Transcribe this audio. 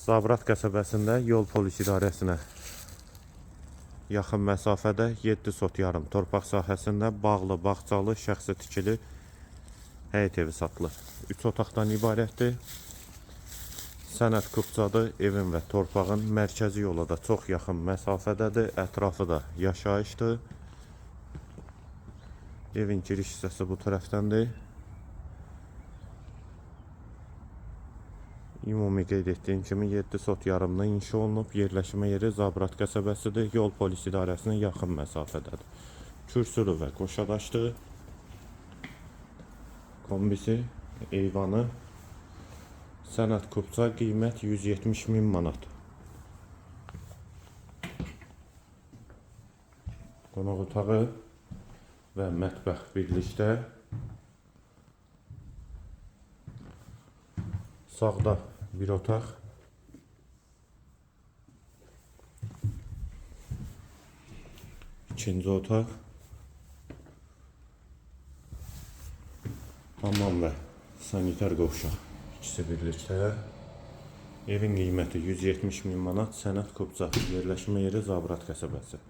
Zabrat qəsəbəsində yol polis idarəsinə yaxın məsafədə 7 sot yarım torpaq sahəsində bağlı, bağçalı, şəxsi tikili həyət evi satılır. 3 otaqdan ibarətdir. Sənəd kupçadır. Evin və torpağın mərkəzi yola da çox yaxın məsafədədir. Ətrafı da yaşayışdır. Evin giriş hissəsi bu tərəfdəndir. Ümumi qeyd etdiyim kimi 7 sot yarımda inşa olunub. Yerləşmə yeri Zabrat qəsəbəsidir. Yol polis idarəsinə yaxın məsafədədir. Kürsülü və qoşadaşdır. Kombisi, eyvanı. Sənəd kupça, qiymət 170.000 manat. Qonaq otağı və mətbəx birlikdə. Sağda bir otaq. İkinci otaq. Hamam və sanitar qovşaq. İkisi birlikdə. Evin qiyməti 170.000 manat. Sənəd kupça. Yerləşmə yeri Zabrat qəsəbəsi.